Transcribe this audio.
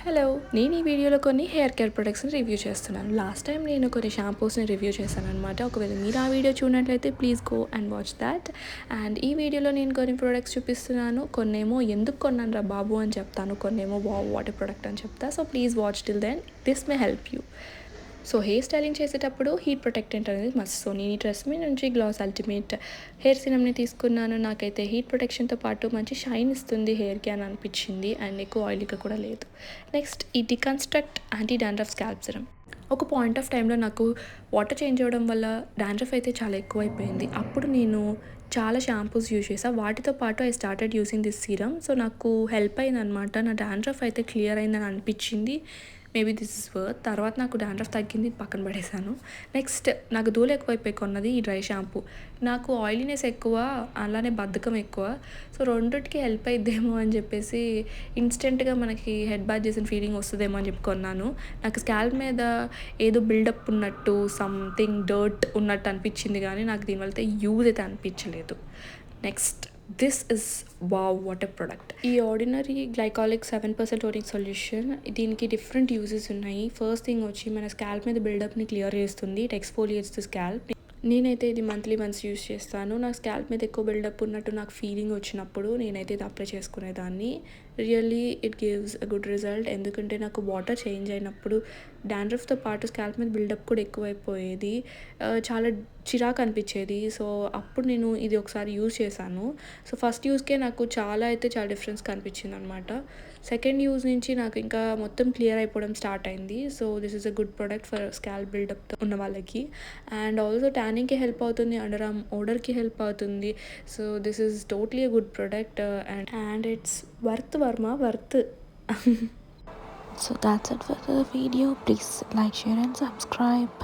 Hello! నేను ఈ వీడియోలో కొన్ని హెయిర్ కేర్ ప్రొడక్ట్స్‌ని రివ్యూ చేస్తున్నాను. లాస్ట్ టైం నేను కొన్ని షాంపూస్‌ని రివ్యూ చేశాననమాట. ఒకవేళ మీరు ఆ వీడియో చూడనట్లయితే please go and watch that. And ఈ వీడియోలో నేను కొన్ని ప్రొడక్ట్స్ చూపిస్తున్నాను. కొన్నేమో ఎందుకు కొన్నానురా బాబు అని చెప్తాను. కొన్నేమో వావ్ వాట్ ఏ ప్రొడక్ట్ అని చెప్తా. So please watch till then. This may help you. So hair styling చేసేటప్పుడు హీట్ ప్రొటెక్టెంట్ అనేది మస్ట్. సో నేను ఈ ట్రెస్మీ నుంచి గ్లాస్ అల్టిమేట్ హెయిర్ సిరమ్ని తీసుకున్నాను. నాకైతే హీట్ ప్రొటెక్షన్తో పాటు మంచి షైన్ ఇస్తుంది హెయిర్కి అని అనిపించింది. అండ్ ఎక్కువ ఆయిల్గా కూడా లేదు. నెక్స్ట్ ఈ డికన్స్ట్రక్ట్ యాంటీ డాండ్రఫ్ స్కాల్ప్ సిరమ్. ఒక పాయింట్ ఆఫ్ టైంలో నాకు వాటర్ చేంజ్ అవ్వడం వల్ల డాండ్రఫ్ అయితే చాలా ఎక్కువైపోయింది. అప్పుడు నేను చాలా షాంపూస్ యూజ్ చేసా. వాటితో పాటు I started using this serum. So నాకు హెల్ప్ అయిందనమాట. నా డాండ్రఫ్ అయితే క్లియర్ అయిందని అనిపించింది. Maybe this is worth. తర్వాత నాకు డాండ్రఫ్ తగ్గింది, పక్కన పడేసాను. నెక్స్ట్ నాకు ధూళి ఎక్కువైపోయి కొన్నది ఈ డ్రై షాంపూ. నాకు ఆయిలీనెస్ ఎక్కువ, అలానే బద్ధకం ఎక్కువ. సో రెండిటికి హెల్ప్ అయిద్దేమో అని చెప్పేసి ఇన్స్టెంట్గా మనకి హెడ్ బాత్ చేసిన ఫీలింగ్ వస్తుందేమో అని చెప్పి కొన్నాను. నాకు స్కాల్ప్ మీద ఏదో బిల్డప్ ఉన్నట్టు, సంథింగ్ డర్ట్ ఉన్నట్టు అనిపించింది, కానీ నాకు దీనివల్ల అయితే యూజ్ అయితే అనిపించలేదు. Next this is wow what a product. ఈ ఆర్డినరీ గ్లైకాలిక్ 7% టోనిక్ సొల్యూషన్, దీనికి డిఫరెంట్ యూజెస్ ఉన్నాయి. ఫస్ట్ థింగ్ వచ్చి మన స్కాల్ప్ మీద బిల్డప్ని క్లియర్ చేస్తుంది. It exfoliates the scalp. నేనైతే ఇది మంత్లీ వన్స్ యూస్ చేస్తాను. నా స్కాల్ప్ మీద ఎక్కువ బిల్డప్ ఉన్నట్టు నాకు ఫీలింగ్ వచ్చినప్పుడు నేనైతే ఇది అప్లై చేసుకునేదాన్ని. Really it gives a good result. ఎందుకంటే నాకు వాటర్ చేంజ్ అయినప్పుడు డాండ్రఫ్తో పాటు స్కాల్ప్ మీద బిల్డప్ కూడా ఎక్కువైపోయేది. చాలా చిరాకు అనిపించేది. సో అప్పుడు నేను ఇది ఒకసారి యూజ్ చేశాను. సో ఫస్ట్ యూజ్కే నాకు చాలా డిఫరెన్స్ కనిపించింది అనమాట. సెకండ్ యూజ్ నుంచి నాకు ఇంకా మొత్తం క్లియర్ అయిపోవడం స్టార్ట్ అయింది. So this is a good product for scalp buildup ఉన్న వాళ్ళకి. అండ్ ఆల్సో ట్యానింగ్కి హెల్ప్ అవుతుంది, అండర్ ఆర్మ్ ఓడర్కి హెల్ప్ అవుతుంది. So this is totally a good product and it's worth వర్మ worth. So that's it for the video. Please like, share and subscribe.